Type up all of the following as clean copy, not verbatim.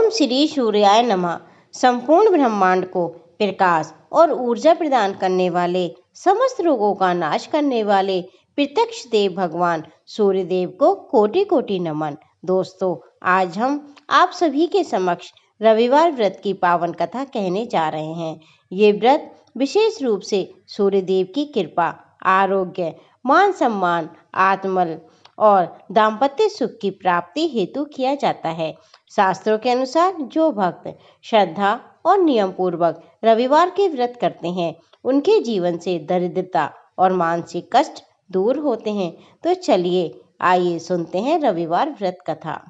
ओम श्री सूर्याय नमः। संपूर्ण ब्रह्मांड को प्रकाश और ऊर्जा प्रदान करने वाले, समस्त रोगों का नाश करने वाले प्रत्यक्ष देव भगवान सूर्य देव को कोटि कोटि नमन। दोस्तों, आज हम आप सभी के समक्ष रविवार व्रत की पावन कथा कहने जा रहे हैं। ये व्रत विशेष रूप से सूर्य देव की कृपा, आरोग्य, मान सम्मान, आत्मबल और दाम्पत्य सुख की प्राप्ति हेतु किया जाता है। शास्त्रों के अनुसार जो भक्त श्रद्धा और नियम पूर्वक रविवार के व्रत करते हैं, उनके जीवन से दरिद्रता और मानसिक कष्ट दूर होते हैं। तो चलिए आइए सुनते हैं रविवार व्रत कथा।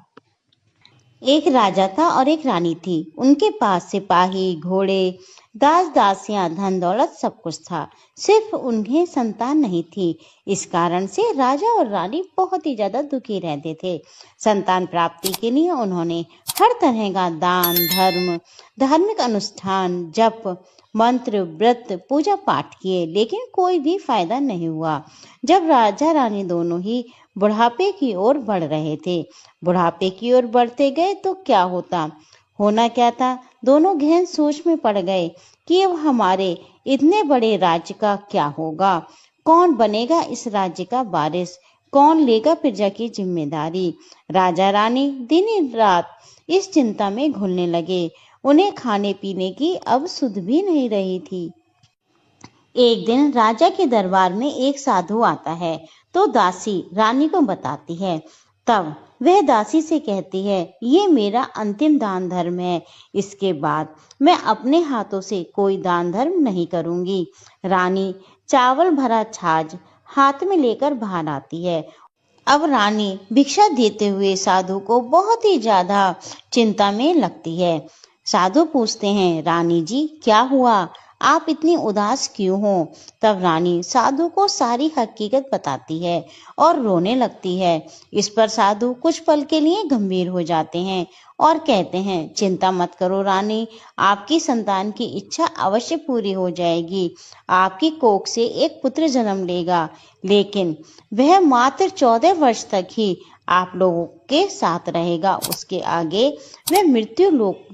एक राजा था और एक रानी थी। उनके पास सिपाही, घोड़े, दास दासियां, धन दौलत सब कुछ था। सिर्फ उन्हें संतान नहीं थी। इस कारण से राजा और रानी बहुत ही ज्यादा दुखी रहते थे। संतान प्राप्ति के लिए उन्होंने हर तरह का दान, धर्म, धार्मिक अनुष्ठान, जप, मंत्र, व्रत, पूजा पाठ किए, लेकिन कोई भी फायदा नहीं हुआ। जब राजा रानी दोनों ही बुढ़ापे की ओर बढ़ रहे थे, बुढ़ापे की ओर बढ़ते गए तो क्या होना क्या था। दोनों गहन सोच में पड़ गए कि अब हमारे इतने बड़े राज्य का क्या होगा, कौन बनेगा इस राज्य का वारिस, कौन लेगा प्रजा की जिम्मेदारी। राजा रानी दिन रात इस चिंता में घुलने लगे। उन्हें खाने पीने की अब सुध भी नहीं रही थी। एक दिन राजा के दरबार में एक साधु आता है तो दासी रानी को बताती है। तब वह दासी से कहती है, ये मेरा अंतिम दान धर्म है, इसके बाद मैं अपने हाथों से कोई दान धर्म नहीं करूंगी। रानी चावल भरा छाछ हाथ में लेकर बाहर आती है। अब रानी भिक्षा देते हुए साधु को बहुत ही ज्यादा चिंता में लगती है। साधु पूछते हैं, रानी जी क्या हुआ, आप इतनी उदास क्यों हो। तब रानी साधु को सारी हकीकत बताती है और रोने लगती है। इस पर साधु कुछ पल के लिए गंभीर हो जाते हैं और कहते हैं, चिंता मत करो रानी, आपकी संतान की इच्छा अवश्य पूरी हो जाएगी। आपकी कोख से एक पुत्र जन्म लेगा, लेकिन वह मात्र 14 वर्ष तक ही आप लोगों के साथ रहेगा। उसके आगे वह मृत्यु लोक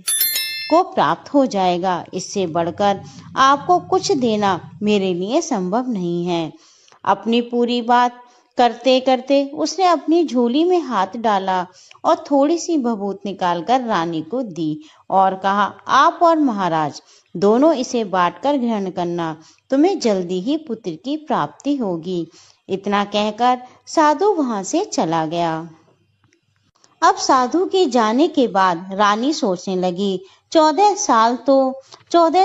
को प्राप्त हो जाएगा। इससे बढ़कर आपको कुछ देना मेरे लिए संभव नहीं है। अपनी पूरी बात करते करते उसने अपनी झोली में हाथ डाला और थोड़ी सी भभूत निकालकर रानी को दी और कहा, आप और महाराज दोनों इसे बांटकर ग्रहण करना, तुम्हें जल्दी ही पुत्र की प्राप्ति होगी। इतना कहकर साधु वहां से चला गया। अब साधु के जाने के बाद रानी सोचने लगी, 14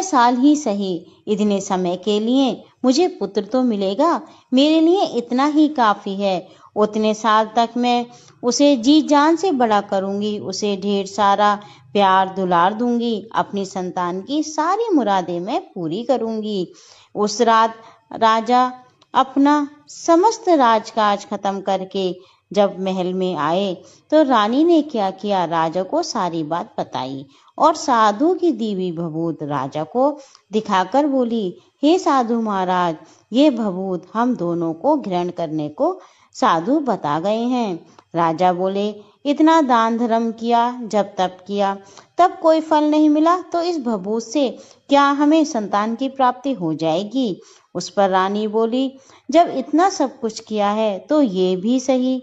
साल ही सही, इतने समय के लिए मुझे पुत्र तो मिलेगा, मेरे लिए इतना ही काफी है। उतने साल तक मैं उसे जी जान से बड़ा करूंगी, उसे ढेर सारा प्यार दुलार दूंगी, अपनी संतान की सारी मुरादें मैं पूरी करूंगी। उस रात राजा अपना समस्त राजकाज खत्म करके जब महल में आए तो रानी ने क्या किया, राजा को सारी बात बताई और साधु की दी हुई भभूत राजा को दिखाकर बोली, हे साधु महाराज, ये भभूत हम दोनों को ग्रहण करने को साधु बता गए हैं। राजा बोले, इतना दान धर्म किया, जब तप किया तब कोई फल नहीं मिला, तो इस भभूत से क्या हमें संतान की प्राप्ति हो जाएगी। उस पर रानी बोली, जब इतना सब कुछ किया है तो ये भी सही।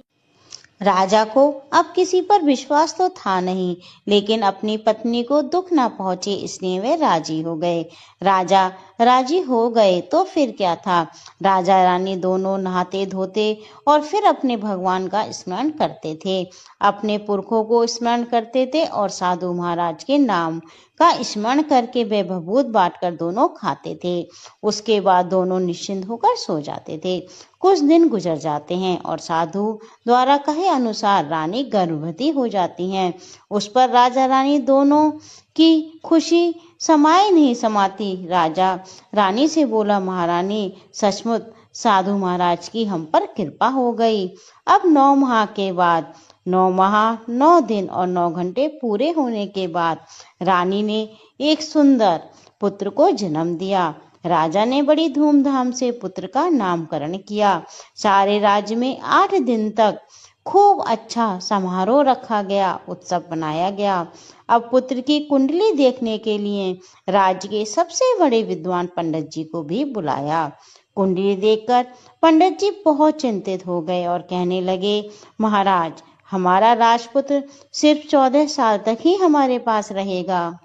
राजा को अब किसी पर विश्वास तो था नहीं, लेकिन अपनी पत्नी को दुख ना पहुंचे इसलिए वे राजी हो गए। राजा राजी हो गए तो फिर क्या था। राजा रानी दोनों नहाते धोते और फिर अपने भगवान का स्मरण करते थे, अपने पुरखों को स्मरण करते थे और साधु महाराज के नाम का स्मरण करके वे भभूत बांटकर दोनों खाते थे। उसके बाद दोनों निश्चिंत होकर सो जाते थे। कुछ दिन गुजर जाते हैं और साधु द्वारा कहे अनुसार रानी गर्भवती हो जाती हैं। उस पर राजा रानी दोनों की खुशी समाए नहीं समाती। राजा रानी से बोला, महारानी सचमुच साधु महाराज की हम पर कृपा हो गई। अब 9 माह के बाद 9 माह 9 दिन और 9 घंटे पूरे होने के बाद रानी ने एक सुंदर पुत्र को जन्म दिया। राजा ने बड़ी धूमधाम से पुत्र का नामकरण किया। सारे राज्य में 8 दिन तक खूब अच्छा समारोह रखा गया, उत्सव मनाया गया। अब पुत्र की कुंडली देखने के लिए राज्य के सबसे बड़े विद्वान पंडित जी को भी बुलाया। कुंडली देखकर पंडित जी बहुत चिंतित हो गए और कहने लगे, महाराज, हमारा राजपुत्र सिर्फ 14 साल तक ही हमारे पास रहेगा।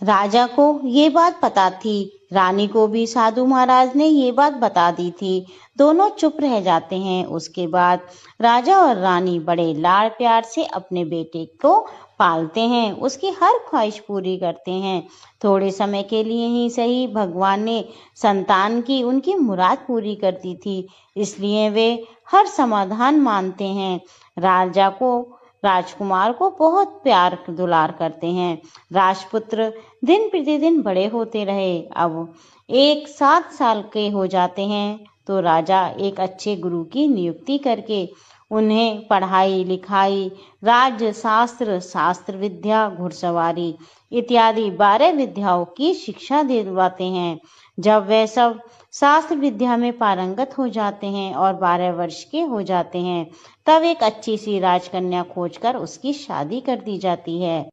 राजा को ये बात पता थी, रानी को भी साधु महाराज ने ये बात बता दी थी। दोनों चुप रह जाते हैं। उसके बाद राजा और रानी बड़े लाड़ प्यार से अपने बेटे को पालते हैं, उसकी हर ख्वाहिश पूरी करते हैं। थोड़े समय के लिए ही सही, भगवान ने संतान की उनकी मुराद पूरी कर दी थी, इसलिए वे हर समाधान मानते हैं। राजा को राजकुमार को बहुत प्यार दुलार करते हैं। राजपुत्र दिन प्रतिदिन बड़े होते रहे। अब एक 7 साल के हो जाते हैं तो राजा एक अच्छे गुरु की नियुक्ति करके उन्हें पढ़ाई लिखाई, राज्य शास्त्र, शास्त्र विद्या, घुड़सवारी इत्यादि 12 विद्याओं की शिक्षा दिलवाते हैं। जब वे सब शास्त्र विद्या में पारंगत हो जाते हैं और 12 वर्ष के हो जाते हैं, तब एक अच्छी सी राजकन्या खोजकर उसकी शादी कर दी जाती है।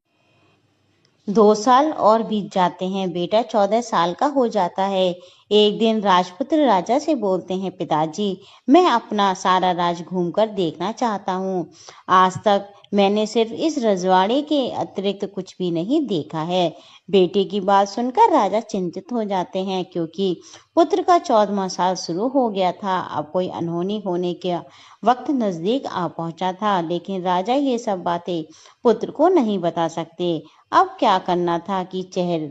2 साल और बीत जाते हैं, बेटा 14 साल का हो जाता है। एक दिन राजपुत्र राजा से बोलते हैं, पिताजी, मैं अपना सारा राज घूमकर देखना चाहता हूँ। आज तक मैंने सिर्फ इस रजवाड़े के अतिरिक्त कुछ भी नहीं देखा है। बेटे की बात सुनकर राजा चिंतित हो जाते हैं, क्योंकि पुत्र का 14वां साल शुरू हो गया था। अब कोई अनहोनी होने के वक्त नजदीक आ पहुंचा था, लेकिन राजा ये सब बातें पुत्र को नहीं बता सकते। अब क्या करना था कि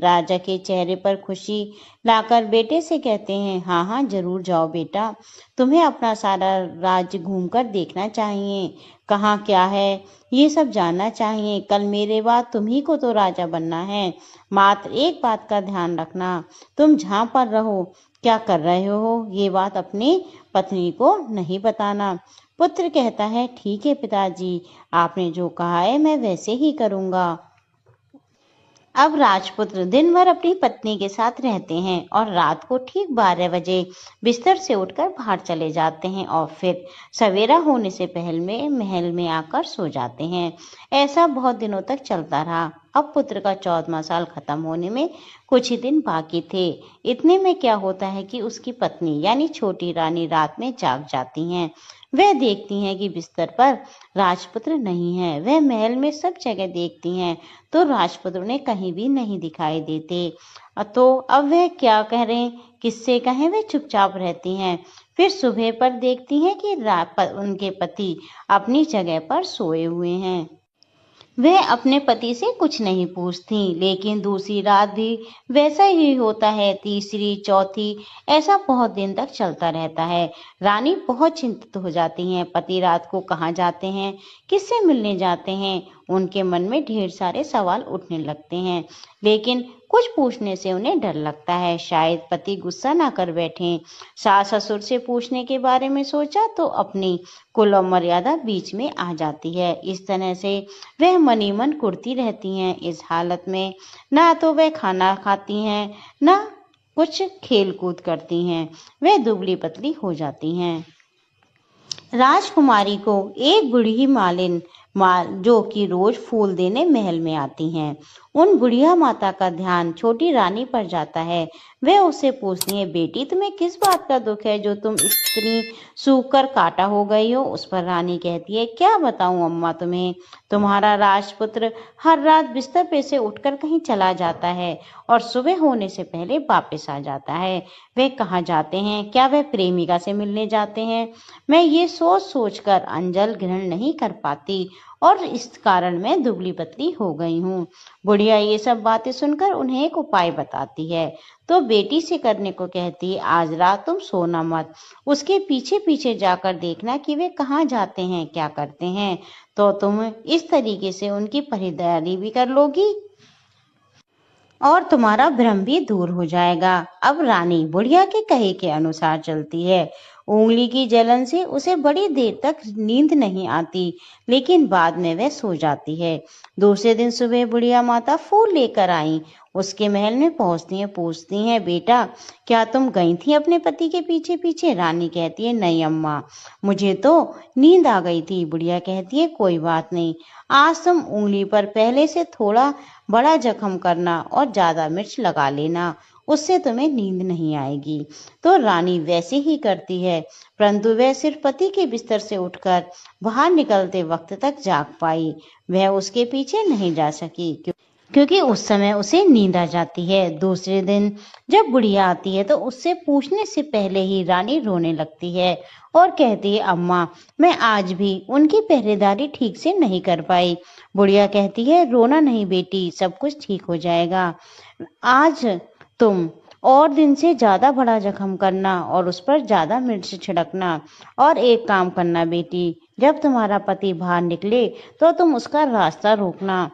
राजा के चेहरे पर खुशी लाकर बेटे से कहते हैं, हाँ हाँ जरूर जाओ बेटा, तुम्हें अपना सारा राज्य घूमकर देखना चाहिए। कहाँ क्या है ये सब जानना चाहिए। कल मेरे बाद तुम्ही को तो राजा बनना है। मात्र एक बात का ध्यान रखना, तुम जहाँ पर रहो, क्या कर रहे हो, ये बात अपनी पत्नी को नहीं बताना। पुत्र कहता है, ठीक है पिताजी, आपने जो कहा है मैं वैसे ही करूँगा। अब राजपुत्र दिन भर अपनी पत्नी के साथ रहते हैं और रात को ठीक 12 बजे बिस्तर से उठकर बाहर चले जाते हैं और फिर सवेरा होने से पहले महल में आकर सो जाते हैं। ऐसा बहुत दिनों तक चलता रहा। अब पुत्र का 14वां साल खत्म होने में कुछ ही दिन बाकी थे। इतने में क्या होता है कि उसकी पत्नी यानी छोटी रानी रात में जाग जाती हैं। वह देखती हैं कि बिस्तर पर राजपुत्र नहीं है। वह महल में सब जगह देखती हैं तो राजपुत्र उन्हें कहीं भी नहीं दिखाई देते। तो अब वह क्या करें, किससे कहें, वे चुपचाप रहती हैं। फिर सुबह पर देखती हैं कि उनके पति अपनी जगह पर सोए हुए हैं। वह अपने पति से कुछ नहीं पूछती, लेकिन दूसरी रात भी वैसा ही होता है, तीसरी, चौथी, ऐसा बहुत दिन तक चलता रहता है। रानी बहुत चिंतित हो जाती हैं। पति रात को कहाँ जाते हैं, किससे मिलने जाते हैं, उनके मन में ढेर सारे सवाल उठने लगते हैं, लेकिन कुछ पूछने से उन्हें डर लगता है, शायद पति गुस्सा ना कर बैठें। सास ससुर से पूछने के बारे में सोचा तो अपनी कुल और मर्यादा बीच में आ जाती है। इस तरह से वह मनी मन कुढ़ती रहती हैं। इस हालत में ना तो वह खाना खाती हैं, ना कुछ खेल कूद करती हैं। वह दुबली पतली हो जाती हैं। राजकुमारी को एक बूढ़ी मालिन जो कि रोज फूल देने महल में आती हैं, उन बुढ़िया माता का ध्यान छोटी रानी पर जाता है। वे उससे पूछती है, बेटी तुम्हें किस बात का दुख है जो तुम इतनी सूख कर काटा हो गई हो। उस पर रानी कहती है, क्या बताऊं अम्मा तुम्हें, तुम्हारा राजपुत्र हर रात बिस्तर पे से उठकर कहीं चला जाता है और सुबह होने से पहले वापस आ जाता है। वे कहाँ जाते हैं, क्या वह प्रेमिका से मिलने जाते हैं? मैं ये सोच सोच कर अंजल ग्रहण नहीं कर पाती और इस कारण मैं दुबली पतली हो गई हूँ। बुढ़िया ये सब बातें सुनकर उन्हें एक उपाय बताती है, तो बेटी से करने को कहती है, आज रात तुम सोना मत, उसके पीछे पीछे जाकर देखना कि वे कहाँ जाते हैं, क्या करते हैं, तो तुम इस तरीके से उनकी खरीदारी भी कर लोगी और तुम्हारा भ्रम भी दूर हो जाएगा। अब रानी बुढ़िया के कहे के अनुसार चलती है। उंगली की जलन से उसे बड़ी देर तक नींद नहीं आती, लेकिन बाद में वह सो जाती है। दूसरे दिन सुबह बुढ़िया माता फूल लेकर आई। उसके महल में पहुंचती हैं, पूछती हैं, बेटा क्या तुम गई थी अपने पति के पीछे पीछे? रानी कहती है, नहीं अम्मा, मुझे तो नींद आ गई थी। बुढ़िया कहती है, कोई बात नहीं, आज तुम उंगली पर पहले से थोड़ा बड़ा जख्म करना और ज्यादा मिर्च लगा लेना, उससे तुम्हें नींद नहीं आएगी। तो रानी वैसे ही करती है, परंतु वह सिर्फ पति के बिस्तर से उठकर बाहर निकलते वक्त तक जाग पाई। वह उसके पीछे नहीं जा सकी क्योंकि उस समय उसे नींद आ जाती है। दूसरे दिन जब बुढ़िया आती है तो उससे पूछने से पहले ही रानी रोने लगती है और कहती है, अम्मा मैं आज भी उनकी पहरेदारी ठीक से नहीं कर पाई। बुढ़िया कहती है, रोना नहीं बेटी, सब कुछ ठीक हो जाएगा। आज तुम और दिन से ज्यादा बड़ा जख्म करना और उस पर ज्यादा मिर्च छिड़कना, और एक काम करना बेटी, जब तुम्हारा पति बाहर निकले तो तुम उसका रास्ता रोकना।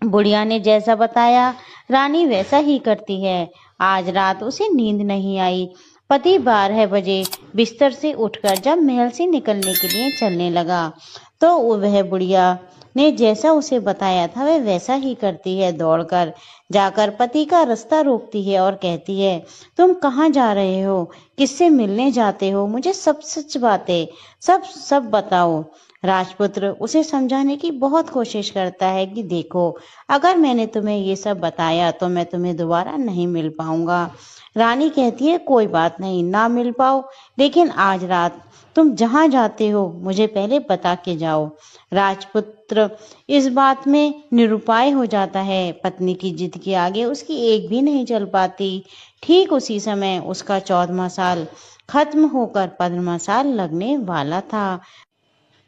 बुढ़िया ने जैसा बताया रानी वैसा ही करती है। आज रात उसे नींद नहीं आई। पति 12 बजे बिस्तर से उठकर जब महल से निकलने के लिए चलने लगा तो वह बुढ़िया ने जैसा उसे बताया था वह वैसा ही करती है। दौड़कर जाकर पति का रास्ता रोकती है और कहती है, तुम कहाँ जा रहे हो? किससे मिलने जाते हो? मुझे सब सच बातें सब सब बताओ। राजपुत्र उसे समझाने की बहुत कोशिश करता है कि देखो, अगर मैंने तुम्हें ये सब बताया तो मैं तुम्हें दोबारा नहीं मिल पाऊंगा। रानी कहती है, कोई बात नहीं, ना मिल पाओ, लेकिन आज रात तुम जहां जाते हो मुझे पहले बता के जाओ। राजपुत्र इस बात में निरुपाय हो जाता है। पत्नी की जिद के आगे उसकी एक भी नहीं चल पाती। ठीक उसी समय उसका 14वां साल खत्म होकर 15वां साल लगने वाला था।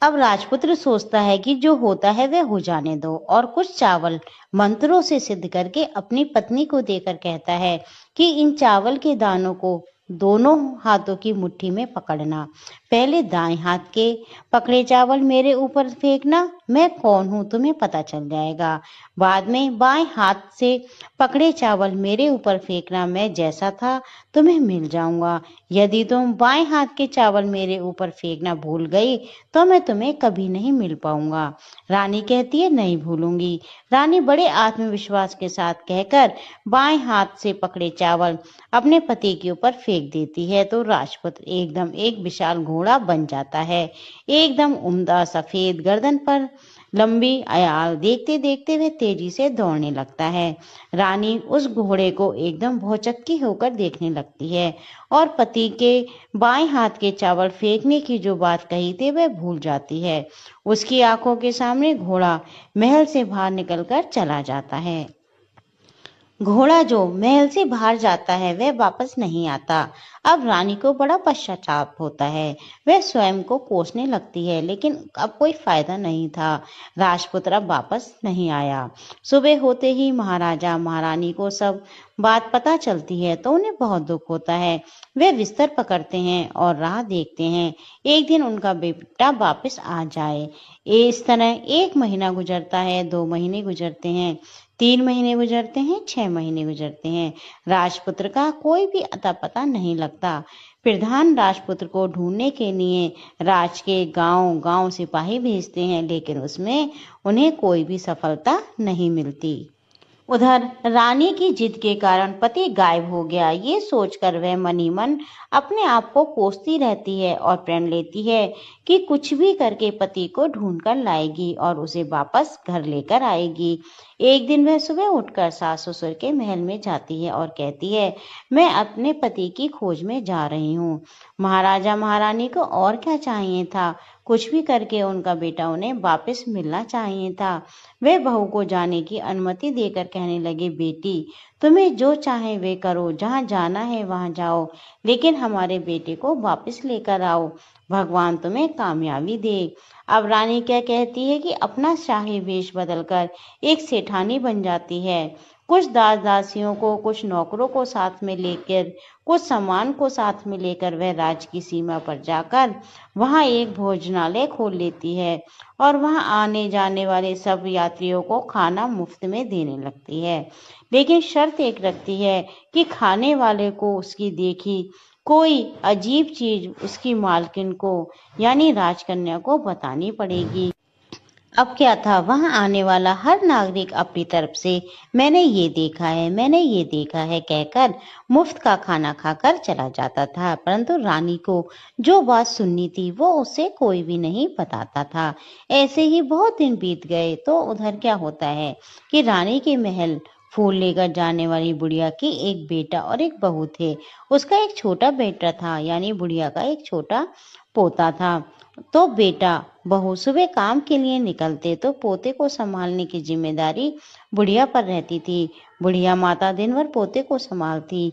अब राजपुत्र सोचता है कि जो होता है वह हो जाने दो, और कुछ चावल मंत्रों से सिद्ध करके अपनी पत्नी को देकर कहता है कि इन चावल के दानों को दोनों हाथों की मुट्ठी में पकड़ना। पहले दाएं हाथ के पकड़े चावल मेरे ऊपर फेंकना, मैं कौन हूं तुम्हें पता चल जाएगा। बाद में बाएं हाथ से पकड़े चावल मेरे ऊपर फेंकना, मैं जैसा था तुम्हें मिल जाऊंगा। यदि तुम बाएं हाथ के चावल मेरे ऊपर फेंकना भूल गई तो मैं तुम्हें कभी नहीं मिल पाऊंगा। रानी कहती है, नहीं भूलूंगी। रानी बड़े आत्मविश्वास के साथ कहकर बाएं हाथ से पकड़े चावल अपने पति के ऊपर फेंक देती है तो राजपुत्र एकदम एक विशाल घोड़ा बन जाता है। एकदम उम्दा सफेद गर्दन पर लंबी आयाल, देखते देखते वह तेजी से दौड़ने लगता है। रानी उस घोड़े को एकदम भौचक्की होकर देखने लगती है और पति के बाएं हाथ के चावल फेंकने की जो बात कही थी वह भूल जाती है। उसकी आंखों के सामने घोड़ा महल से बाहर निकलकर चला जाता है। घोड़ा जो महल से बाहर जाता है वह वापस नहीं आता। अब रानी को बड़ा पश्चाताप होता है। वह स्वयं को कोसने लगती है, लेकिन अब कोई फायदा नहीं था। राजपुत्र अब वापस नहीं आया। सुबह होते ही महाराजा महारानी को सब बात पता चलती है तो उन्हें बहुत दुख होता है। वे बिस्तर पकड़ते हैं और राह देखते हैं एक दिन उनका बेटा वापस आ जाए। इस तरह 1 महीना गुजरता है, 2 महीने गुजरते हैं, 3 महीने गुजरते हैं, 6 महीने गुजरते हैं। राजपुत्र का कोई भी अता पता नहीं लगता। प्रधान राजपुत्र को ढूंढने के लिए राज के गांव गांव सिपाही भेजते हैं, लेकिन उसमें उन्हें कोई भी सफलता नहीं मिलती। उधर रानी की जिद के कारण पति गायब हो गया। ये सोचकर वह मनी मन अपने आप को कोसती रहती है और प्रण लेती है कि कुछ भी करके पति को ढूंढ कर लाएगी और उसे वापस घर लेकर आएगी। एक दिन वह सुबह उठकर सास ससुर के महल में जाती है और कहती है, मैं अपने पति की खोज में जा रही हूँ। महाराजा महारानी को और क्या चाहिए था, कुछ भी करके उनका बेटा उन्हें वापस मिलना चाहिए था। वे बहू को जाने की अनुमति देकर कहने लगे, बेटी तुम्हें जो चाहे वे करो, जहाँ जाना है वहाँ जाओ, लेकिन हमारे बेटे को वापस लेकर आओ, भगवान तुम्हें कामयाबी दे। अब रानी क्या कहती है कि अपना शाही वेश बदलकर एक सेठानी बन जाती है। कुछ दास दासियों को, कुछ नौकरों को साथ में लेकर, कुछ सामान को साथ में लेकर वह राज्य की सीमा पर जाकर वहां एक भोजनालय खोल लेती है और वहां आने जाने वाले सब यात्रियों को खाना मुफ्त में देने लगती है। लेकिन शर्त एक रखती है कि खाने वाले को उसकी देखी कोई अजीब चीज उसकी मालकिन को यानी राजकन्या को बतानी पड़ेगी। अब क्या था, वहां आने वाला हर नागरिक अपनी तरफ से मैंने ये देखा है, मैंने ये देखा है कहकर मुफ्त का खाना खाकर चला जाता था, परंतु रानी को जो बात सुननी थी वो उसे कोई भी नहीं बताता था। ऐसे ही बहुत दिन बीत गए तो उधर क्या होता है कि रानी के महल फूल लेकर जाने वाली बुढ़िया की एक बेटा और एक बहू थे। उसका एक छोटा बेटा था, यानी बुढ़िया का एक छोटा पोता था। तो बेटा बहू सुबह काम के लिए निकलते तो पोते को संभालने की जिम्मेदारी बुढ़िया पर रहती थी। बुढ़िया माता दिन भर पोते को संभालती।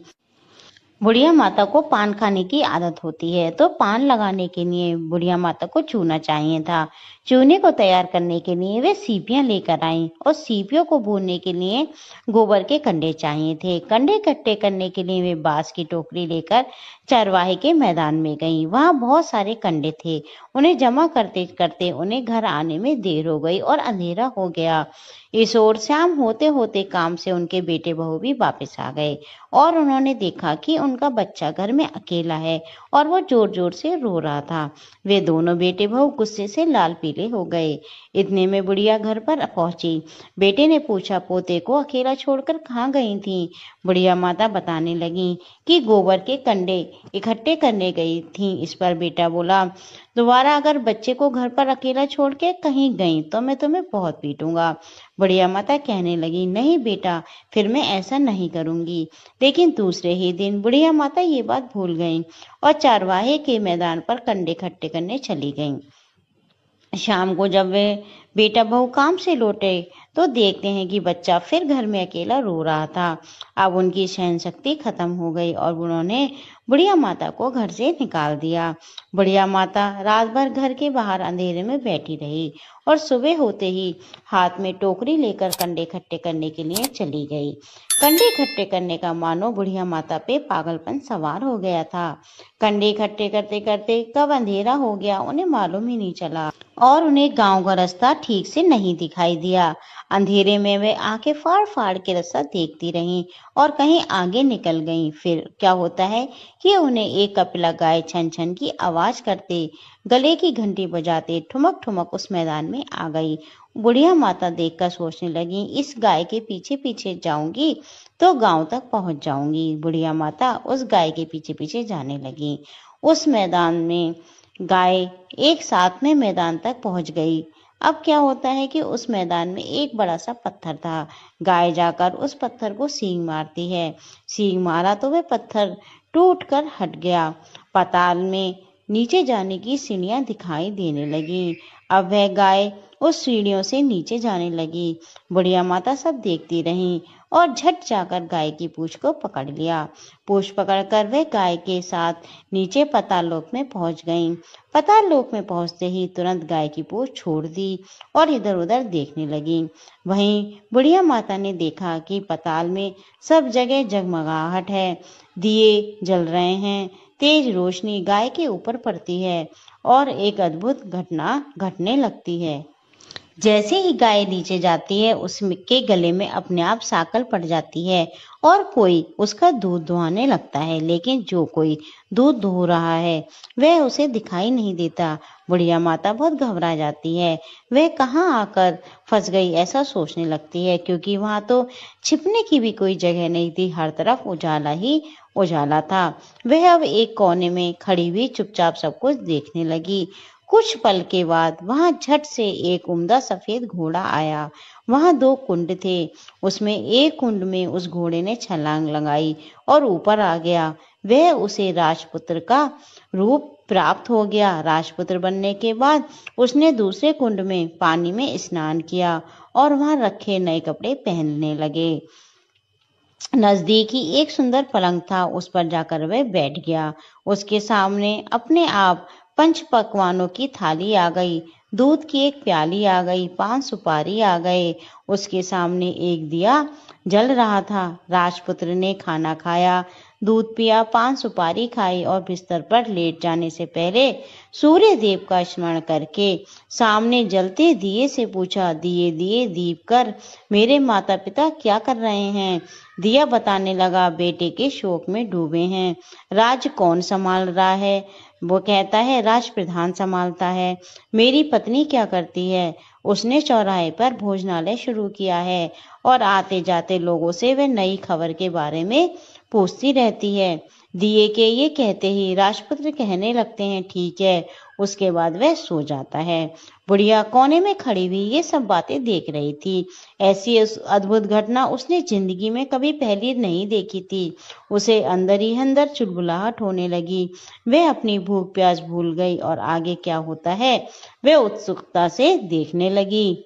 बुढ़िया माता को पान खाने की आदत होती है, तो पान लगाने के लिए बुढ़िया माता को चूना चाहिए था। चूने को तैयार करने के लिए वे सीपियां लेकर आईं और सीपियों को भूनने के लिए गोबर के कंडे चाहिए थे। कंडे इकट्ठे करने के लिए वे बांस की टोकरी लेकर चरवाहे के मैदान में गईं। वहां बहुत सारे कंडे थे। उन्हें जमा करते करते उन्हें घर आने में देर हो गई और अंधेरा हो गया। इस ओर शाम होते होते काम से उनके बेटे बहू भी वापस आ गए और उन्होंने देखा कि उनका बच्चा घर में अकेला है और वो जोर जोर से रो रहा था। वे दोनों बेटे बहू गुस्से से लाल पीले हो गए। इतने में बुढ़िया घर पर पहुंची। बेटे ने पूछा, पोते को अकेला छोड़कर कहाँ गई थी? बुढ़िया माता बताने लगी कि गोबर के कंडे इकट्ठे करने गई थी। इस पर बेटा बोला, दोबारा अगर बच्चे को घर पर अकेला छोड़ के कहीं गई तो मैं तुम्हें बहुत पीटूंगा। बुढ़िया माता कहने लगी, नहीं बेटा, फिर मैं ऐसा नहीं करूंगी। लेकिन दूसरे ही दिन बुढ़िया माता ये बात भूल गईं और चरवाहे के मैदान पर कंडे इकट्ठे करने चली गईं। शाम को जब वे बेटा बहू काम से लौटे तो देखते हैं कि बच्चा फिर घर में अकेला रो रहा था। अब उनकी सहन शक्ति खत्म हो गई और उन्होंने बुढ़िया माता को घर से निकाल दिया। बुढ़िया माता रात भर घर के बाहर अंधेरे में बैठी रही और सुबह होते ही हाथ में टोकरी लेकर कंडे इकट्ठे करने के लिए चली गई। कंडे इकट्ठे करने का मानो बुढ़िया माता पे पागलपन सवार हो गया था। कंडे इकट्ठे करते करते कब अंधेरा हो गया उन्हें मालूम ही नहीं चला और उन्हें गांव का रास्ता ठीक से नहीं दिखाई दिया। अंधेरे में वे आंखें फाड़ फाड़ के रास्ता देखती रहीं और कहीं आगे निकल गईं। फिर क्या होता है कि उन्हें एक कपिला गाय छन छन की आवाज करते, गले की घंटी बजाते ठुमक ठुमक उस मैदान में आ गई। बुढ़िया माता देखकर सोचने लगी, इस गाय के पीछे पीछे जाऊंगी तो गांव तक पहुंच जाऊंगी। बुढ़िया माता उस गाय के पीछे पीछे जाने लगी। उस मैदान में गाय एक साथ में मैदान तक पहुंच गई। अब क्या होता है कि उस मैदान में एक बड़ा सा पत्थर था। गाय जाकर उस पत्थर को सींग मारती है। सींग मारा तो वह पत्थर टूट कर हट गया। पाताल में नीचे जाने की सीढ़ियां दिखाई देने लगी। अब वह गाय उस सीढ़ियों से नीचे जाने लगी। बुढ़िया माता सब देखती रही और झट जाकर गाय की पूंछ को पकड़ लिया। पूंछ पकड़कर वह गाय के साथ नीचे पाताल लोक में पहुंच गईं। पाताल लोक में पहुंचते ही तुरंत गाय की पूंछ छोड़ दी और इधर उधर देखने लगी। वहीं बुढ़िया माता ने देखा कि पाताल में सब जगह जगमगाहट है, दिए जल रहे हैं, तेज रोशनी गाय के ऊपर पड़ती है और एक अद्भुत घटना घटने लगती है। जैसे ही गाय नीचे जाती है उसके गले में अपने आप साकल पड़ जाती है और कोई उसका दूध दुहाने लगता है, लेकिन जो कोई दूध दुह रहा है वह उसे दिखाई नहीं देता। बुढ़िया माता बहुत घबरा जाती है। वह कहाँ आकर फंस गई ऐसा सोचने लगती है, क्योंकि वहां तो छिपने की भी कोई जगह नहीं थी, हर तरफ उजाला ही उजाला था। वह अब एक कोने में खड़ी हुई चुपचाप सब कुछ देखने लगी। कुछ पल के बाद वहां झट से एक उम्दा सफेद घोड़ा आया। वहां दो कुंड थे, उसमें एक कुंड में उस घोड़े ने छलांग लगाई और ऊपर आ गया। वह उसे राजपुत्र का रूप प्राप्त हो गया। राजपुत्र बनने के बाद उसने दूसरे कुंड में पानी में स्नान किया और वहां रखे नए कपड़े पहनने लगे। नजदीक ही एक सुंदर पलंग था, उस पर जाकर वह बैठ गया। उसके सामने अपने आप पंच पकवानों की थाली आ गई, दूध की एक प्याली आ गई, पान सुपारी आ गए। उसके सामने एक दिया जल रहा था। राजपुत्र ने खाना खाया, दूध पिया, पान सुपारी खाई और बिस्तर पर लेट जाने से पहले सूर्य देव का स्मरण करके सामने जलते दिए से पूछा, दिए दिए दीप कर, मेरे माता पिता क्या कर रहे हैं? दिया बताने लगा, बेटे के शोक में डूबे हैं। राज कौन संभाल रहा है? वो कहता है, राज प्रधान संभालता है। मेरी पत्नी क्या करती है? उसने चौराहे पर भोजनालय शुरू किया है और आते जाते लोगों से वह नई खबर के बारे में पूछती रहती है। दिए के ये कहते ही राजपुत्र कहने लगते हैं, ठीक है। उसके बाद वह सो जाता है। बुढ़िया कोने में खड़ी हुई ये सब बातें देख रही थी। ऐसी अद्भुत घटना उसने जिंदगी में कभी पहले नहीं देखी थी। उसे अंदर ही अंदर चुलबुलाहट होने लगी। वह अपनी भूख प्यास भूल गई और आगे क्या होता है वह उत्सुकता से देखने लगी।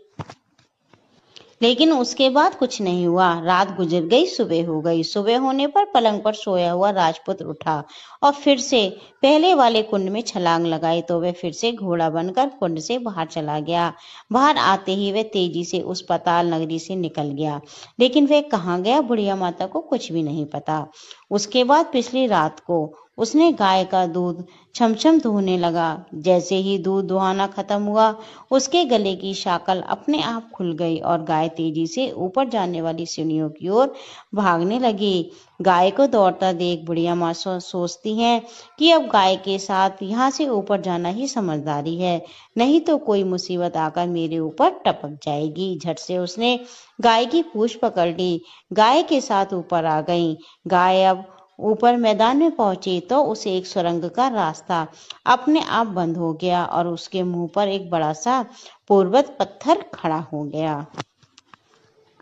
लेकिन उसके बाद कुछ नहीं हुआ। रात गुजर गई, सुबह हो गई। सुबह होने पर पलंग पर सोया हुआ राजपुत्र उठा और फिर से पहले वाले कुंड में छलांग लगाई तो वह फिर से घोड़ा बनकर कुंड से बाहर चला गया। बाहर आते ही वह तेजी से उस पाताल नगरी से निकल गया। लेकिन वह कहाँ गया, बुढ़िया माता को कुछ भी नहीं पता। उसके बाद पिछली रात को उसने गाय का दूध छमछम दुहने लगा। जैसे ही दूध दुहाना खत्म हुआ, उसके गले की शाकल अपने आप खुल गई और गाय तेजी से ऊपर जाने वाली सीढ़ियों की ओर भागने लगी। गाय को दौड़ता देख बुढ़िया माँ सोचती हैं कि अब गाय के साथ यहाँ से ऊपर जाना ही समझदारी है, नहीं तो कोई मुसीबत आकर मेरे ऊपर टपक जाएगी। झट से उसने गाय की पूंछ पकड़ ली, गाय के साथ ऊपर आ गई। गाय अब ऊपर मैदान में पहुंची तो उसे एक सुरंग का रास्ता अपने आप बंद हो गया और उसके मुंह पर एक बड़ा सा पूर्वत पत्थर खड़ा हो गया।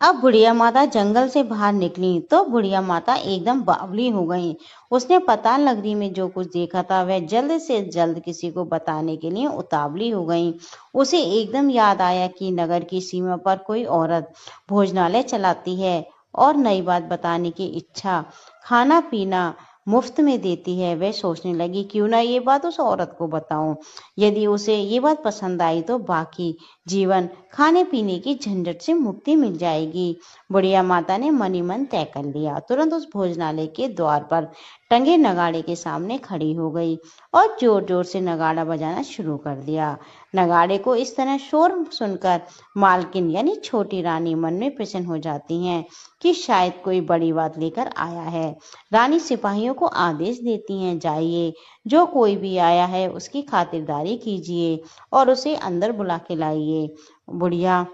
अब बुढ़िया माता जंगल से बाहर निकली तो बुढ़िया माता एकदम बावली हो गई। उसने पाताल नगरी में जो कुछ देखा था वह जल्द से जल्द किसी को बताने के लिए उतावली हो गई। उसे एकदम याद आया कि नगर की सीमा पर कोई औरत भोजनालय चलाती है और नई बात बताने की इच्छा खाना पीना मुफ्त में देती है। वह सोचने लगी, क्यों ना ये बात उस औरत को बताऊं। यदि उसे ये बात पसंद आई तो बाकी जीवन खाने पीने की झंझट से मुक्ति मिल जाएगी। बुढ़िया माता ने मन ही मन तय कर लिया। तुरंत उस भोजनालय के द्वार पर टंगे नगाड़े के सामने खड़ी हो गई और जोर जोर से नगाड़ा बजाना शुरू कर दिया। नगाड़े को इस तरह शोर सुनकर मालकिन यानी छोटी रानी मन में प्रसन्न हो जाती हैं कि शायद कोई बड़ी बात लेकर आया है। रानी सिपाहियों को आदेश देती हैं, जाइए, जो कोई भी आया है उसकी खातिरदारी कीजिए और उसे अंदर बुला के लाइए। बुढ़िया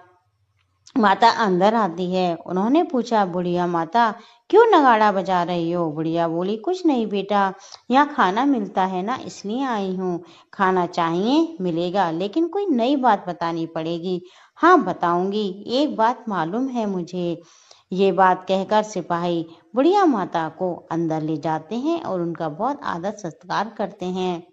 माता अंदर आती है। उन्होंने पूछा, बुढ़िया माता क्यों नगाड़ा बजा रही हो? बुढ़िया बोली, कुछ नहीं बेटा, यहाँ खाना मिलता है ना, इसलिए आई हूँ। खाना चाहिए? मिलेगा, लेकिन कोई नई बात बतानी पड़ेगी। हाँ बताऊंगी, एक बात मालूम है मुझे। ये बात कहकर सिपाही बुढ़िया माता को अंदर ले जाते हैं और उनका बहुत आदर सत्कार करते हैं।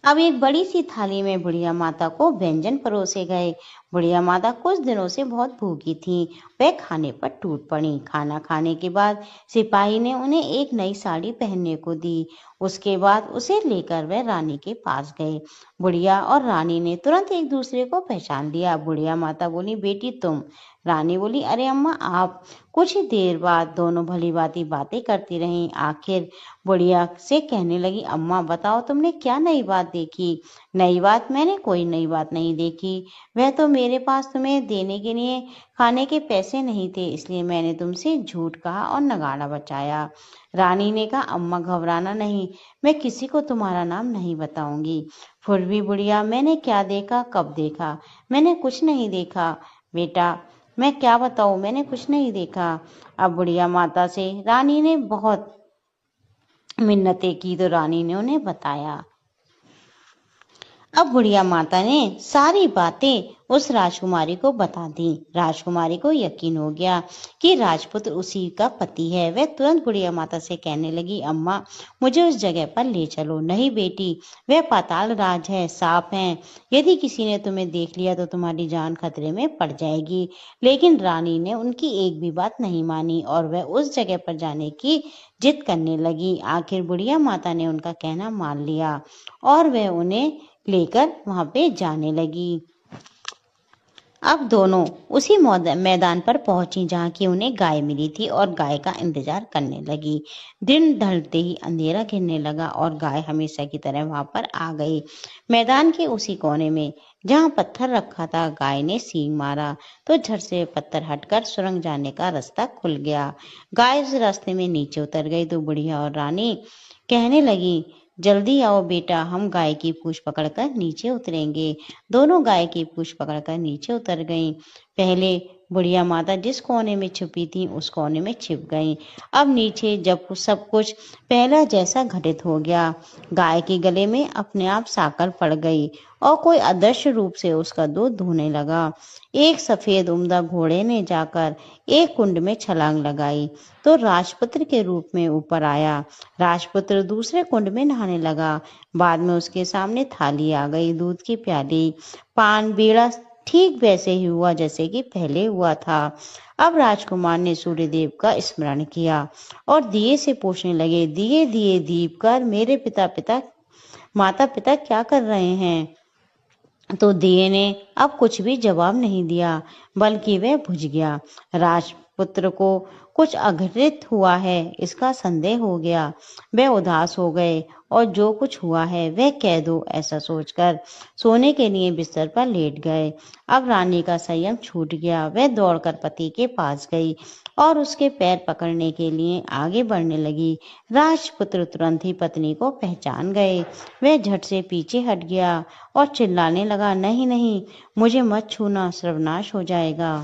अब एक बड़ी सी थाली में बुढ़िया माता को व्यंजन परोसे गए। बुढ़िया माता कुछ दिनों से बहुत भूखी थी। वह खाने पर टूट पड़ी। खाना खाने के बाद सिपाही ने उन्हें एक नई साड़ी पहनने को दी। उसके बाद उसे लेकर वह रानी के पास गए। बुढ़िया और रानी ने तुरंत एक दूसरे को पहचान लिया। बुढ़िया माता बोली, बेटी तुम? रानी बोली, अरे अम्मा आप। कुछ ही देर बाद दोनों भली भांति बातें करती रहीं। आखिर बुढ़िया से कहने लगी, अम्मा बताओ तुमने क्या नई बात देखी? नई बात? मैंने कोई नई बात नहीं देखी। वह तो मेरे पास तुम्हें देने के लिए खाने के पैसे नहीं थे, इसलिए मैंने तुमसे झूठ कहा और नगाड़ा बचाया। रानी ने कहा, अम्मा घबराना नहीं, मैं किसी को तुम्हारा नाम नहीं बताऊंगी। फिर भी बुढ़िया, मैंने क्या देखा, कब देखा? मैंने कुछ नहीं देखा बेटा, मैं क्या बताऊं, मैंने कुछ नहीं देखा। अब बुढ़िया माता से रानी ने बहुत मिन्नतें की तो रानी ने उन्हें बताया। अब बुढ़िया माता ने सारी बातें उस राजकुमारी को बता दी। राजकुमारी को यकीन हो गया कि राजपुत्र उसी का पति है। वह तुरंत बुढ़िया माता से कहने लगी, अम्मा मुझे उस जगह पर ले चलो। नहीं बेटी, वह पाताल राज है, सांप है। यदि किसी ने तुम्हें देख लिया तो तुम्हारी जान खतरे में पड़ जाएगी। लेकिन रानी ने उनकी एक भी बात नहीं मानी और वह उस जगह पर जाने की जिद करने लगी। आखिर बुढ़िया माता ने उनका कहना मान लिया और वह उन्हें लेकर वहां पे जाने लगी। अब दोनों उसी मैदान पर पहुंची जहां की उन्हें गाय मिली थी और गाय का इंतजार करने लगी। दिन ढलते ही अंधेरा घिरने लगा और गाय हमेशा की तरह वहां पर आ गई। मैदान के उसी कोने में जहां पत्थर रखा था, गाय ने सींग मारा तो झट से पत्थर हटकर सुरंग जाने का रास्ता खुल गया। गाय उस रास्ते में नीचे उतर गई तो बुढ़िया और रानी कहने लगी, जल्दी आओ बेटा, हम गाय की पूंछ पकड़कर नीचे उतरेंगे। दोनों गाय की पूंछ पकड़कर नीचे उतर गईं। पहले बुढ़िया माता जिस कोने में छुपी थी उस कोने में छिप गईं। अब नीचे जब सब कुछ पहला जैसा घटित हो गया, गाय के गले में अपने आप साकर पड़ गई और कोई अदृश्य रूप से उसका दूध दूहने लगा। एक सफेद उम्दा घोड़े ने जाकर एक कुंड में छलांग लगाई तो राजपुत्र के रूप में ऊपर आया। राजपुत्र दूसरे कुंड में नहाने लगा। बाद में उसके सामने थाली आ गई, दूध की प्याली, पान, बीड़ा, ठीक वैसे ही हुआ जैसे कि पहले हुआ था। अब राजकुमार ने सूर्यदेव का स्मरण किया और दिए से पूछने लगे, दिए दिए दीप कर मेरे माता पिता क्या कर रहे हैं? तो दिए ने अब कुछ भी जवाब नहीं दिया, बल्कि वह बुझ गया। राजपुत्र को कुछ अघटित हुआ है इसका संदेह हो गया। वह उदास हो गए और जो कुछ हुआ है वह कह दो, ऐसा सोचकर सोने के लिए बिस्तर पर लेट गए। अब रानी का संयम छूट गया। वह दौड़कर पति के पास गई और उसके पैर पकड़ने के लिए आगे बढ़ने लगी। राजपुत्र तुरंत ही पत्नी को पहचान गए। वह झट से पीछे हट गया और चिल्लाने लगा, नहीं नहीं, मुझे मत छूना, सर्वनाश हो जाएगा।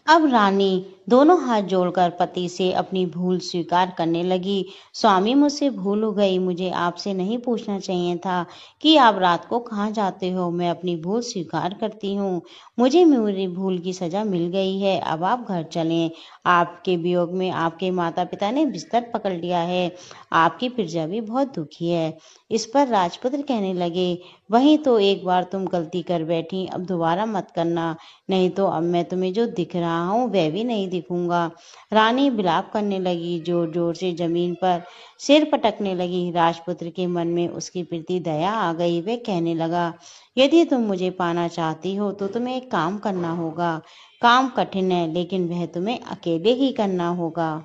अब रानी दोनों हाथ जोड़कर पति से अपनी भूल स्वीकार करने लगी। स्वामी, मुझसे भूल हो गई। मुझे आपसे नहीं पूछना चाहिए था कि आप रात को कहाँ जाते हो। मैं अपनी भूल स्वीकार करती हूँ। मुझे मेरी भूल की सजा मिल गई है। अब आप घर चलें। आपके वियोग में आपके माता पिता ने बिस्तर पकड़ लिया है। आपकी प्रजा भी बहुत दुखी है। इस पर राजपुत्र कहने लगे, वहीं तो एक बार तुम गलती कर बैठी, अब दोबारा मत करना, नहीं तो अब मैं तुम्हें जो दिख रहा हूँ वह भी नहीं दिखूंगा। रानी विलाप करने लगी, जोर जोर से जमीन पर सिर पटकने लगी। राजपुत्र के मन में उसके प्रति दया आ गई। वह कहने लगा, यदि तुम मुझे पाना चाहती हो तो तुम्हें एक काम करना होगा। काम कठिन है, लेकिन वह तुम्हें अकेले ही करना होगा।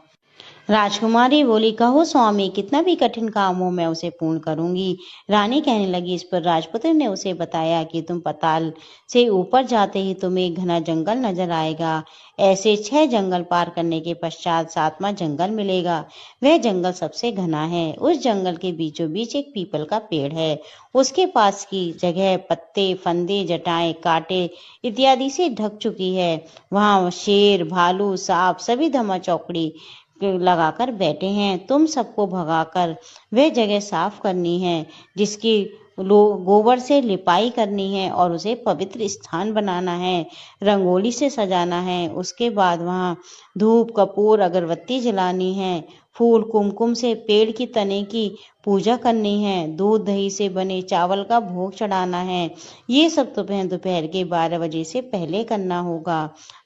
राजकुमारी बोली, कहो स्वामी, कितना भी कठिन काम हो मैं उसे पूर्ण करूंगी। रानी कहने लगी। इस पर राजपुत्र ने उसे बताया कि तुम पाताल से ऊपर जाते ही तुम्हें एक घना जंगल नजर आएगा। ऐसे 6 जंगल पार करने के पश्चात 7वां जंगल मिलेगा। वह जंगल सबसे घना है। उस जंगल के बीचों बीच एक पीपल का पेड़ है। उसके पास की जगह पत्ते, फंदे, जटाएं, कांटे इत्यादि से ढक चुकी है। वहां शेर, भालू, सांप सभी धमा चौकड़ी लगाकर बैठे हैं। तुम सबको भगाकर वह जगह साफ करनी है, जिसकी गोबर से लिपाई करनी है और उसे पवित्र स्थान बनाना है, रंगोली से सजाना है। उसके बाद वहां धूप, कपूर, अगरबत्ती जलानी है, फूल कुमकुम से पेड़ की तने की पूजा करनी है, दूध दही से बने चावल का भोग चढ़ाना है। ये सब दोपहर के 12 बजे से पहले करना होगा।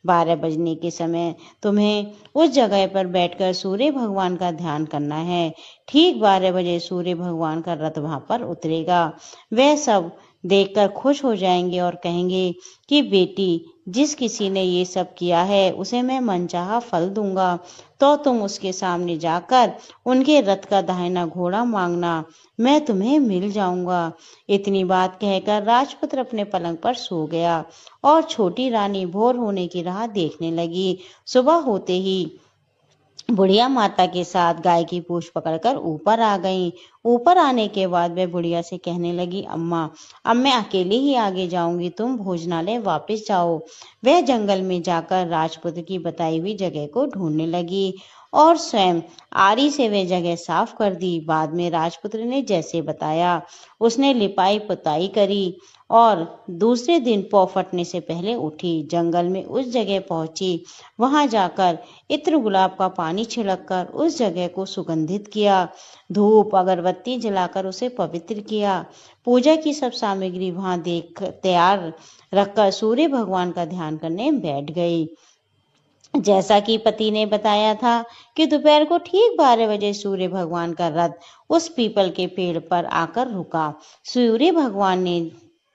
12 बजने के समय तुम्हें उस जगह पर बैठकर सूर्य भगवान का ध्यान करना है। ठीक 12 बजे सूर्य भगवान का रथ वहां पर उतरेगा। वह सब देखकर खुश हो जाएंगे और कहेंगे कि बेटी, जिस किसी ने ये सब किया है उसे मैं मनचाहा फल दूंगा। तो तुम उसके सामने जाकर उनके रथ का दाहिना घोड़ा मांगना, मैं तुम्हें मिल जाऊंगा। इतनी बात कहकर राजपुत्र अपने पलंग पर सो गया और छोटी रानी भोर होने की राह देखने लगी। सुबह होते ही बुढ़िया माता के साथ गाय की पूंछ पकड़कर ऊपर आ गईं। ऊपर आने के बाद वह बुढ़िया से कहने लगी, अम्मा, अब मैं अकेली ही आगे जाऊंगी, तुम भोजनालय वापस जाओ। वह जंगल में जाकर राजपुत्र की बताई हुई जगह को ढूंढने लगी और स्वयं आरी से वह जगह साफ कर दी। बाद में राजपुत्र ने जैसे बताया उसने लिपाई पुताई करी और दूसरे दिन पौ फटने से पहले उठी, जंगल में उस जगह पहुंची। वहां जाकर इत्र गुलाब का पानी छिड़ककर उस जगह को सुगंधित किया, धूप अगरबत्ती जलाकर उसे पवित्र किया। पूजा की सब सामग्री वहां देख तैयार रखकर सूर्य भगवान का ध्यान करने बैठ गई। जैसा कि पति ने बताया था कि दोपहर को ठीक 12 बजे सूर्य भगवान का रथ उस पीपल के पेड़ पर आकर रुका। सूर्य भगवान ने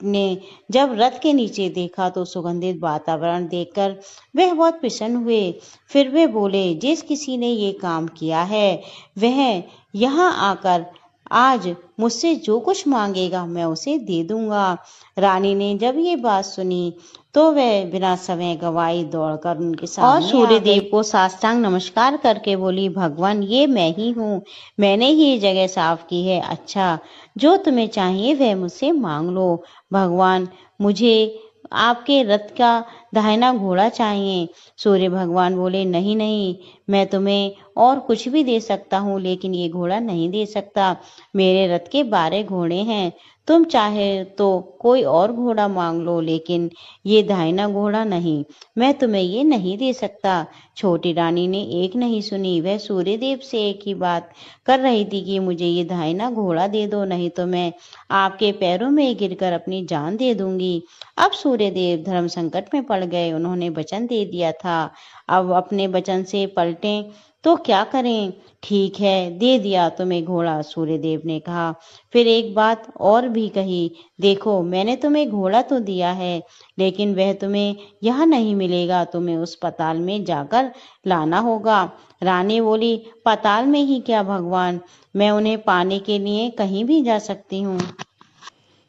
ने जब रथ के नीचे देखा तो सुगंधित वातावरण देखकर वह बहुत प्रसन्न हुए। फिर वे बोले, जिस किसी ने ये काम किया है वह यहाँ आकर आज मुझसे जो कुछ मांगेगा मैं उसे दे दूंगा। रानी ने जब ये बात सुनी तो वह बिना समय गवाए दौड़कर उनके सामने और सूर्य देव को साष्टांग नमस्कार करके बोली, भगवान ये मैं ही हूँ, मैंने ही ये जगह साफ की है। अच्छा, जो तुम्हें चाहिए वह मुझसे मांग लो। भगवान, मुझे आपके रथ का दाहिना घोड़ा चाहिए। सूर्य भगवान बोले, नहीं नहीं, मैं तुम्हें और कुछ भी दे सकता हूँ लेकिन ये घोड़ा नहीं दे सकता। मेरे रथ के 12 घोड़े हैं, तुम चाहे तो कोई और घोड़ा मांग लो लेकिन ये दाहिना घोड़ा नहीं, मैं तुम्हें ये नहीं दे सकता। छोटी रानी ने एक नहीं सुनी, वह सूर्यदेव से एक ही बात कर रही थी कि मुझे ये दाहिना घोड़ा दे दो, नहीं तो मैं आपके पैरों में गिरकर अपनी जान दे दूंगी। अब सूर्यदेव धर्म संकट में पड़ गए। उन्होंने वचन दे दिया था, अब अपने वचन से पलटें तो क्या करें। ठीक है, दे दिया तुम्हें घोड़ा, सूर्यदेव ने कहा। फिर एक बात और भी कही, देखो मैंने तुम्हें घोड़ा तो दिया है लेकिन वह तुम्हें यहाँ नहीं मिलेगा, तुम्हें उस पाताल में जाकर लाना होगा। रानी बोली, पाताल में ही क्या भगवान, मैं उन्हें पाने के लिए कहीं भी जा सकती हूँ।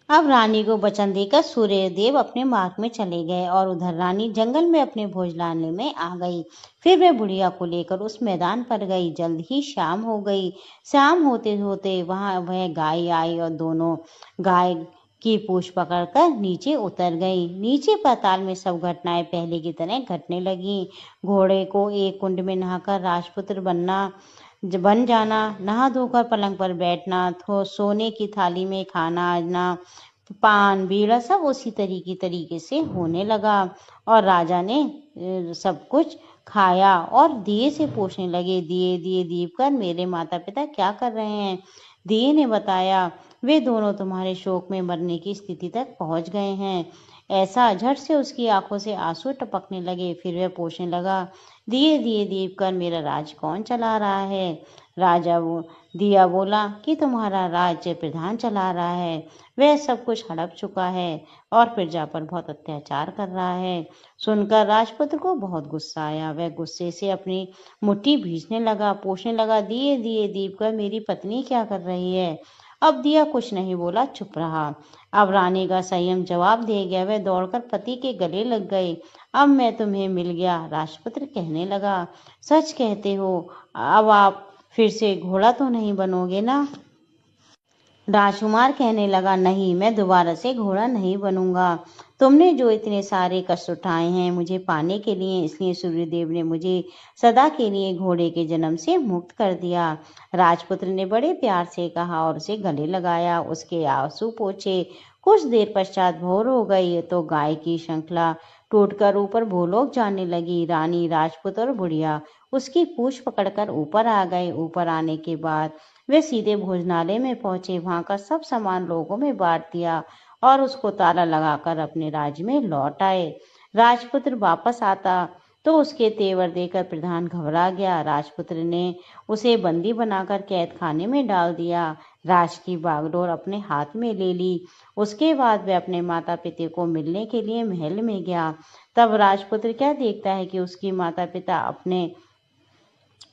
अब रानी को वचन देकर सूर्यदेव अपने मार्ग में चले गए और उधर रानी जंगल में अपने भोजनालय में आ गई। फिर वह बुढ़िया को लेकर उस मैदान पर गई। जल्द ही शाम हो गई। शाम होते होते वहां वह गाय आई और दोनों गाय की पूंछ पकड़कर नीचे उतर गई। नीचे पाताल में सब घटनाएं पहले की तरह घटने लगी। घोड़े को एक कुंड में नहाकर राजपुत्र बन जाना, नहा धोकर पलंग पर बैठना, सोने की थाली में खाना आना, पान बीड़ा सब उसी तरीके से होने लगा और राजा ने सब कुछ खाया और दिए से पूछने लगे, दिए दिए दीप कर मेरे माता पिता क्या कर रहे हैं। दिए ने बताया, वे दोनों तुम्हारे शोक में मरने की स्थिति तक पहुंच गए हैं। ऐसा झट से उसकी आंखों से आंसू टपकने लगे। फिर वह पूछने लगा, दिए दिए दीप कर मेरा राज कौन चला रहा है। दिया बोला कि तुम्हारा राज्य प्रधान चला रहा है, वह सब कुछ हड़प चुका है और प्रजा पर बहुत अत्याचार कर रहा है। सुनकर राजपुत्र को बहुत गुस्सा आया। वह गुस्से से अपनी मुट्ठी भींचने लगा, पूछने लगा, दिए दिए दीप कर मेरी पत्नी क्या कर रही है। अब दिया कुछ नहीं बोला, चुप रहा। अब रानी का संयम जवाब दे गया। वह दौड़कर पति के गले लग गई। अब मैं तुम्हें मिल गया, राजपुत्र कहने लगा। सच कहते हो, अब आप फिर से घोड़ा तो नहीं बनोगे ना। राजकुमार कहने लगा, नहीं, मैं दोबारा से घोड़ा नहीं बनूंगा। तुमने जो इतने सारे कष्ट उठाए हैं मुझे पाने के लिए, इसलिए सूर्यदेव ने मुझे सदा के लिए घोड़े के जन्म से मुक्त कर दिया। राजपुत्र ने बड़े प्यार से कहा और उसे गले लगाया, उसके आंसू पोंछे। कुछ देर पश्चात भोर हो गई तो गाय की श्रृंखला टूटकर ऊपर भूलोक जाने लगी। रानी, राजपूत और बुढ़िया उसकी पूंछ पकड़कर ऊपर आ गए। ऊपर आने के बाद वे सीधे भोजनालय में पहुंचे। वहां का सब सामान लोगों में बांट दिया और उसको ताला लगाकर अपने राज्य में लौट आए। राजपुत्र वापस आता तो उसके तेवर देकर प्रधान घबरा गया। राजपुत्र ने उसे बंदी बनाकर कैद खाने में डाल दिया। राज की बागडोर अपने हाथ में ले ली। उसके बाद वह अपने माता पिता को मिलने के लिए महल में गया। तब राजपुत्र क्या देखता है कि उसकी माता पिता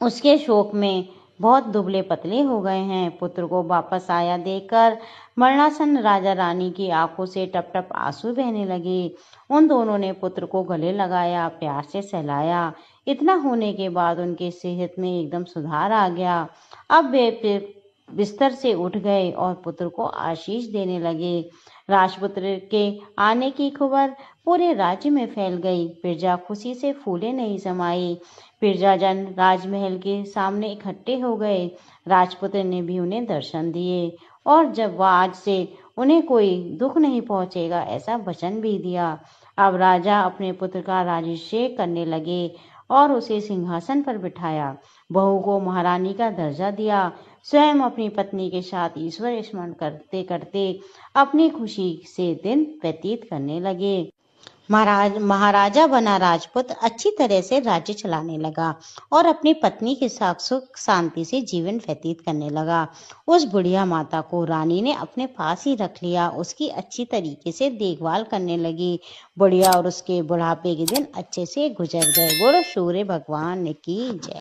उसके शोक में बहुत दुबले पतले हो गए हैं। पुत्र को वापस आया देखकर मरणासन्न राजा रानी की आंखों से टप टप आंसू बहने लगे। उन दोनों ने पुत्र को गले लगाया, प्यार से सहलाया। इतना होने के बाद उनके सेहत में एकदम सुधार आ गया। अब वे फिर बिस्तर से उठ गए और पुत्र को आशीष देने लगे। राजपुत्र के आने की खबर पूरे राज्य में फैल गई। प्रजा खुशी से फूले नहीं समाई। प्रजाजन राजमहल के सामने इकट्ठे हो गए। राजपुत्र ने भी उन्हें दर्शन दिए और जब वह आज से उन्हें कोई दुख नहीं पहुंचेगा ऐसा वचन भी दिया। अब राजा अपने पुत्र का राज्याभिषेक करने लगे और उसे सिंहासन पर बिठाया। बहू को महारानी का दर्जा दिया। स्वयं अपनी पत्नी के साथ ईश्वर स्मरण करते करते अपनी खुशी से दिन व्यतीत करने लगे। महाराजा बना राजपूत अच्छी तरह से राज्य चलाने लगा और अपनी पत्नी के साथ सुख शांति से जीवन व्यतीत करने लगा। उस बुढ़िया माता को रानी ने अपने पास ही रख लिया, उसकी अच्छी तरीके से देखभाल करने लगी। बुढ़िया और उसके बुढ़ापे के दिन अच्छे से गुजर गए। बोलो सूर्य भगवान की जय।